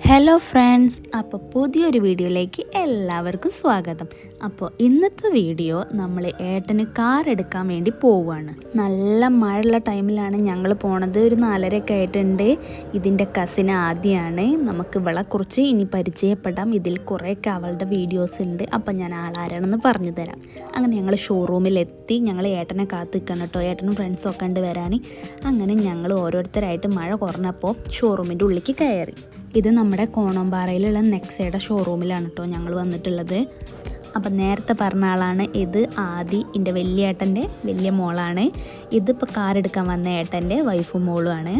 Hello friends, അപ്പോൾ പുതിയൊരു വീഡിയോയിലേക്ക് എല്ലാവർക്കും സ്വാഗതം. അപ്പോൾ ഇന്നത്തെ വീഡിയോ നമ്മൾ ഏട്ടന് കാർ എടുക്കാൻ വേണ്ടി പോവുകയാണ്. നല്ല മഴയുള്ള ടൈമിലാണ് ഞങ്ങൾ പോണത്. ഒരു 4:30 ആയിട്ടുണ്ട്. ഇതിൻ്റെ കസിൻ ആദ്യമാണ്. നമുക്ക് ഇവളെക്കുറിച്ച് ഇനി പരിചയപ്പെടാം. ഇതിൽ കുറേയൊക്കെ അവളുടെ വീഡിയോസ് ഉണ്ട്. അപ്പം ഞാൻ ആളാരാണെന്ന് പറഞ്ഞു തരാം. അങ്ങനെ ഞങ്ങൾ ഷോറൂമിലെത്തി. ഞങ്ങൾ ഏട്ടനെ കാത്ത് നിൽക്കണം കേട്ടോ. ഏട്ടനും ഫ്രണ്ട്സും ഒക്കെ ഉണ്ട് വരാൻ. അങ്ങനെ ഞങ്ങൾ ഓരോരുത്തരായിട്ട് മഴ കുറഞ്ഞപ്പോൾ ഷോറൂമിൻ്റെ ഉള്ളിലേക്ക് കയറി. ഇത് നമ്മുടെ കോണമ്പാറയിലുള്ള നെക്സയുടെ ഷോറൂമിലാണ് കേട്ടോ ഞങ്ങൾ വന്നിട്ടുള്ളത്. അപ്പം നേരത്തെ പറഞ്ഞ ആളാണ് ഇത്. ആദി എൻ്റെ വലിയ ഏട്ടൻ്റെ വലിയ മോളാണ്. ഇതിപ്പോൾ കാർ എടുക്കാൻ വന്ന ഏട്ടൻ്റെ വൈഫും മോളുമാണ്.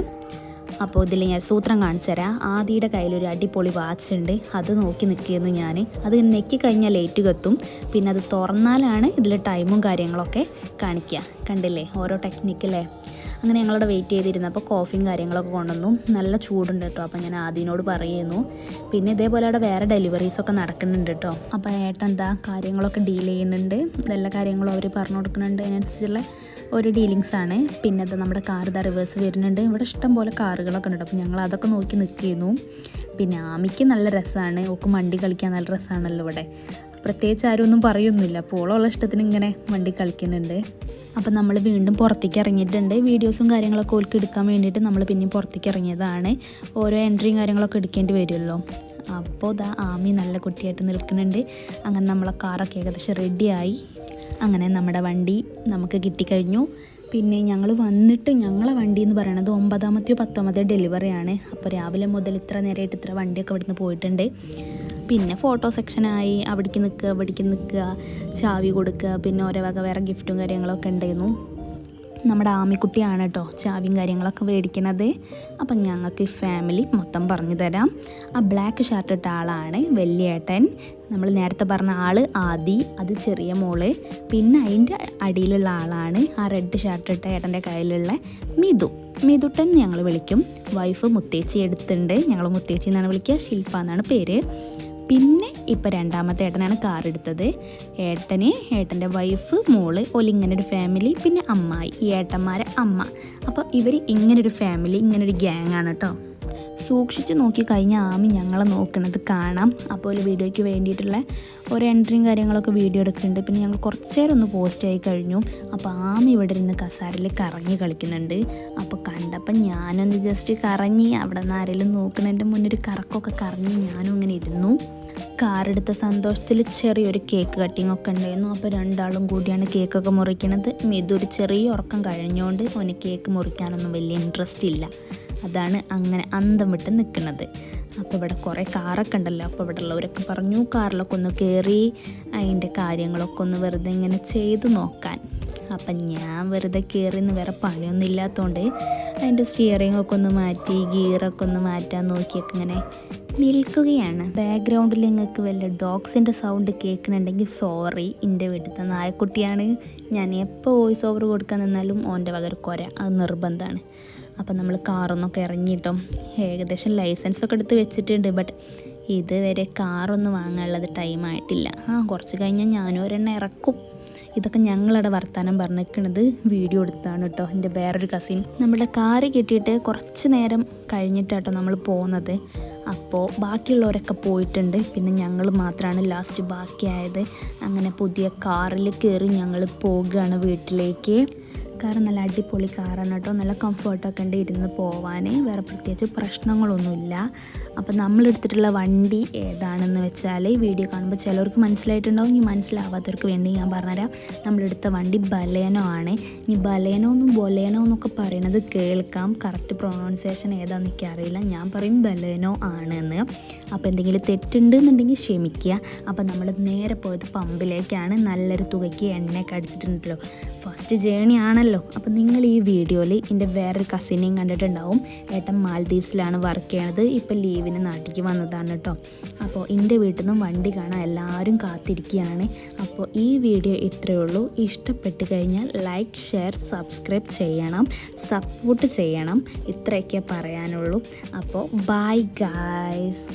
അപ്പോൾ ഇതിൽ ഞാൻ സൂത്രം കാണിച്ചു തരാം. ആദിയുടെ കയ്യിലൊരു അടിപൊളി വാച്ച് ഉണ്ട്. അത് നോക്കി നിൽക്കുന്നു ഞാൻ. അത് നെക്കി കഴിഞ്ഞാൽ ലേറ്റ് കത്തും. പിന്നെ അത് തുറന്നാലാണ് ഇതിൽ ടൈമും കാര്യങ്ങളൊക്കെ കാണിക്കുക. കണ്ടില്ലേ ഓരോ ടെക്നിക്കല്ലേ. അങ്ങനെ ഞങ്ങളവിടെ വെയിറ്റ് ചെയ്തിരുന്നപ്പോൾ കോഫിയും കാര്യങ്ങളൊക്കെ കൊണ്ടുവന്നു. നല്ല ചൂടുണ്ട് കേട്ടോ. അപ്പോൾ ഞാൻ ആദ്യനോട് പറയുന്നു. പിന്നെ ഇതേപോലെ അവിടെ വേറെ ഡെലിവറീസൊക്കെ നടക്കുന്നുണ്ട് കേട്ടോ. അപ്പോൾ ഏട്ടൻ എന്താ കാര്യങ്ങളൊക്കെ ഡീൽ ചെയ്യുന്നുണ്ട്. എല്ലാ കാര്യങ്ങളും അവർ പറഞ്ഞു കൊടുക്കുന്നുണ്ട്. അതിനനുസരിച്ചുള്ള ഒരു ഡീലിങ്സാണ്. പിന്നെ അത് നമ്മുടെ കാർ റിവേഴ്സ് വരുന്നുണ്ട്. ഇവിടെ ഇഷ്ടം പോലെ കാറുകളൊക്കെ ഉണ്ട്. അപ്പോൾ ഞങ്ങൾ അതൊക്കെ നോക്കി നിൽക്കുന്നു. പിന്നെ ആമിക്ക് നല്ല രസമാണ്. ഓക്ക് വണ്ടി കളിക്കാൻ നല്ല രസമാണല്ലോ ഇവിടെ. പ്രത്യേകിച്ച് ആരും ഒന്നും പറയുന്നില്ല. അപ്പോൾ ഉള്ള ഇഷ്ടത്തിന് ഇങ്ങനെ വണ്ടി കളിക്കുന്നുണ്ട്. അപ്പം നമ്മൾ വീണ്ടും പുറത്തേക്ക് ഇറങ്ങിയിട്ടുണ്ട്. വീഡിയോസും കാര്യങ്ങളൊക്കെ ഓൾക്ക് എടുക്കാൻ വേണ്ടിയിട്ട് നമ്മൾ പിന്നെയും പുറത്തേക്ക് ഇറങ്ങിയതാണ്. ഓരോ എൻട്രിയും കാര്യങ്ങളൊക്കെ എടുക്കേണ്ടി വരുമല്ലോ. അപ്പോൾ ഇതാ ആമി നല്ല കുട്ടിയായിട്ട് നിൽക്കുന്നുണ്ട്. അങ്ങനെ നമ്മളെ കാറൊക്കെ ഏകദേശം റെഡിയായി. അങ്ങനെ നമ്മുടെ വണ്ടി നമുക്ക് കിട്ടിക്കഴിഞ്ഞു. പിന്നെ ഞങ്ങൾ വന്നിട്ട് ഞങ്ങളെ വണ്ടി എന്ന് പറയുന്നത് 9-ാമത്തെയോ 10-ാമത്തെയോ ഡെലിവറിയാണ്. അപ്പോൾ രാവിലെ മുതൽ ഇത്ര നേരമായിട്ട് ഇത്ര വണ്ടിയൊക്കെ ഇവിടുന്ന് പോയിട്ടുണ്ട്. പിന്നെ ഫോട്ടോ സെക്ഷനായി. അവിടേക്ക് നിൽക്കുക, ചാവി കൊടുക്കുക, പിന്നെ ഓരോ വക വേറെ ഗിഫ്റ്റും കാര്യങ്ങളൊക്കെ ഉണ്ടായിരുന്നു. നമ്മുടെ ആമിക്കുട്ടിയാണ് കേട്ടോ ചാവിയും കാര്യങ്ങളൊക്കെ മേടിക്കണത്. അപ്പം ഞങ്ങൾക്ക് ഫാമിലി മൊത്തം പറഞ്ഞു തരാം. ആ ബ്ലാക്ക് ഷർട്ട് ഇട്ട ആളാണ് വലിയ ഏട്ടൻ. നമ്മൾ നേരത്തെ പറഞ്ഞ ആൾ ആദി, അത് ചെറിയ മോള്. പിന്നെ അതിൻ്റെ അടിയിലുള്ള ആളാണ് ആ റെഡ് ഷർട്ട് ഇട്ട ഏട്ടൻ്റെ കയ്യിലുള്ള മിതുട്ടൻ ഞങ്ങൾ വിളിക്കും. വൈഫ് മുത്തേച്ചി എടുത്തിട്ടുണ്ട്. ഞങ്ങൾ മുത്തേച്ചി എന്നാണ് വിളിക്കുക. ശില്പ എന്നാണ് പേര്. പിന്നെ ഇപ്പം 2-ാമത്തെ ഏട്ടനാണ് കാർ എടുത്തത്. ഏട്ടൻ്റെ വൈഫ്, മോള്, ഇങ്ങനൊരു ഫാമിലി, പിന്നെ അമ്മായി, ഈ ഏട്ടന്മാരെ അമ്മ. അപ്പോൾ ഇവർ ഇങ്ങനൊരു ഫാമിലി, ഇങ്ങനൊരു ഗ്യാങ്ങാണ് കേട്ടോ. സൂക്ഷിച്ച് നോക്കി കഴിഞ്ഞാൽ ആമി ഞങ്ങളെ നോക്കണത് കാണാം. അപ്പോൾ ഒരു വീഡിയോയ്ക്ക് വേണ്ടിയിട്ടുള്ള ഒരു എൻട്രിയും കാര്യങ്ങളൊക്കെ വീഡിയോ എടുക്കുന്നുണ്ട്. പിന്നെ ഞങ്ങൾ കുറച്ച് നേരം ഒന്ന് പോസ്റ്റ് ആയി കഴിഞ്ഞു. അപ്പോൾ ആമി ഇവിടെ ഇരുന്ന് കസാരയിൽ കറങ്ങി കളിക്കുന്നുണ്ട്. അപ്പോൾ കണ്ടപ്പോൾ ഞാനൊന്ന് ജസ്റ്റ് കറങ്ങി. അവിടെ നിന്ന് ആരെങ്കിലും നോക്കണതിൻ്റെ മുന്നേ കറക്കമൊക്കെ കറങ്ങി ഞാനും ഇങ്ങനെ ഇരുന്നു. കാറെടുത്ത സന്തോഷത്തിൽ ചെറിയൊരു കേക്ക് കട്ടിങ് ഒക്കെ ഉണ്ടായിരുന്നു. അപ്പോൾ 2 ആളും കൂടിയാണ് കേക്കൊക്കെ മുറിക്കണത്. ഒരു ചെറിയ ഉറക്കം കഴിഞ്ഞുകൊണ്ട് അവന് കേക്ക് മുറിക്കാനൊന്നും വലിയ ഇൻട്രസ്റ്റ് ഇല്ല. അതാണ് അങ്ങനെ അന്തം വിട്ട് നിൽക്കുന്നത്. അപ്പോൾ ഇവിടെ കുറേ കാറൊക്കെ ഉണ്ടല്ലോ. അപ്പോൾ ഇവിടെ ഉള്ളവരൊക്കെ പറഞ്ഞു കാറിലൊക്കെ ഒന്ന് കയറി അതിൻ്റെ കാര്യങ്ങളൊക്കെ ഒന്ന് വെറുതെ ഇങ്ങനെ ചെയ്തു നോക്കാൻ. അപ്പം ഞാൻ വെറുതെ കയറിന്ന് വേറെ പണിയൊന്നും ഇല്ലാത്തതുകൊണ്ട് അതിൻ്റെ സ്റ്റിയറിംഗ് ഒക്കെ ഒന്ന് മാറ്റി ഗിയറൊക്കെ ഒന്ന് മാറ്റാൻ നോക്കിയൊക്കെ ഇങ്ങനെ നിൽക്കുകയാണ്. ബാക്ക്ഗ്രൗണ്ടിൽ നിങ്ങൾക്ക് വല്ല ഡോഗ്സിൻ്റെ സൗണ്ട് കേൾക്കുന്നുണ്ടെങ്കിൽ സോറി, എൻ്റെ വീട്ടിലത്തെ നായക്കുട്ടിയാണ്. ഞാൻ എപ്പോൾ വോയിസ് ഓവർ കൊടുക്കാൻ നിന്നാലും ഓൻ്റെ വക ഒരു കുര, അത് നിർബന്ധമാണ്. അപ്പം നമ്മൾ കാറൊന്നൊക്കെ ഇറങ്ങിയിട്ടോ. ഏകദേശം ലൈസൻസൊക്കെ എടുത്ത് വെച്ചിട്ടുണ്ട്. ബട്ട് ഇതുവരെ കാറൊന്നും വാങ്ങാനുള്ളത് ടൈമായിട്ടില്ല. കുറച്ച് കഴിഞ്ഞാൽ ഞാനും ഒരെണ്ണം ഇറക്കും. ഇതൊക്കെ ഞങ്ങളവിടെ വർത്താനം പറഞ്ഞിരിക്കുന്നത് വീഡിയോ എടുത്താണ് കേട്ടോ. എൻ്റെ വേറൊരു കസിൻ. നമ്മുടെ കാറ് കിട്ടിയിട്ട് കുറച്ച് നേരം കഴിഞ്ഞിട്ടാട്ടോ നമ്മൾ പോകുന്നത്. അപ്പോൾ ബാക്കിയുള്ളവരൊക്കെ പോയിട്ടുണ്ട്. പിന്നെ ഞങ്ങൾ മാത്രമാണ് ലാസ്റ്റ് ബാക്കിയായത്. അങ്ങനെ പുതിയ കാറിൽ കയറി ഞങ്ങൾ പോകുകയാണ് വീട്ടിലേക്ക്. കാറ് നല്ല അടിപൊളി കാറാണ് കേട്ടോ. നല്ല കംഫർട്ടൊക്കെ ഉണ്ട് ഇരുന്ന് പോവാൻ. വേറെ പ്രത്യേകിച്ച് പ്രശ്നങ്ങളൊന്നുമില്ല. അപ്പോൾ നമ്മളെടുത്തിട്ടുള്ള വണ്ടി ഏതാണെന്ന് വെച്ചാൽ വീഡിയോ കാണുമ്പോൾ ചിലർക്ക് മനസ്സിലായിട്ടുണ്ടാവും. ഇനി മനസ്സിലാവാത്തവർക്ക് വേണ്ടി ഞാൻ പറഞ്ഞുതരാം. നമ്മളെടുത്ത വണ്ടി ബലേനോ ആണ്. ഇനി ബലേനോ എന്നൊക്കെ പറയണത് കേൾക്കാം. കറക്റ്റ് പ്രൊണൗൺസിയേഷൻ ഏതാണെന്ന് എനിക്കറിയില്ല. ഞാൻ പറയും ബലേനോ ആണെന്ന്. അപ്പോൾ എന്തെങ്കിലും തെറ്റുണ്ടെന്നുണ്ടെങ്കിൽ ക്ഷമിക്കുക. അപ്പോൾ നമ്മൾ നേരെ പോയത് പമ്പിലേക്കാണ്. നല്ലൊരു തുകയ്ക്ക് എണ്ണയൊക്കെ അടിച്ചിട്ടുണ്ടല്ലോ. ഫസ്റ്റ് ജേണി ആണല്ലോ. അപ്പോൾ നിങ്ങൾ ഈ വീഡിയോയിൽ എൻ്റെ വേറൊരു കസിനെയും കണ്ടിട്ടുണ്ടാവും. ഏട്ടൻ മാൽദീവ്സിലാണ് വർക്ക് ചെയ്യണത്. ഇപ്പോൾ ലീവിന് നാട്ടിലേക്ക് വന്നതാണ് കേട്ടോ. അപ്പോൾ എൻ്റെ വീട്ടിൽ നിന്നും വണ്ടി കാണാൻ എല്ലാവരും കാത്തിരിക്കുകയാണ്. അപ്പോൾ ഈ വീഡിയോ ഇത്രയേ ഉള്ളൂ. ഇഷ്ടപ്പെട്ട് കഴിഞ്ഞാൽ ലൈക്ക്, ഷെയർ, സബ്സ്ക്രൈബ് ചെയ്യണം, സപ്പോർട്ട് ചെയ്യണം. ഇത്രയൊക്കെ പറയാനുള്ളൂ. അപ്പോൾ ബൈ ഗായ്സ്.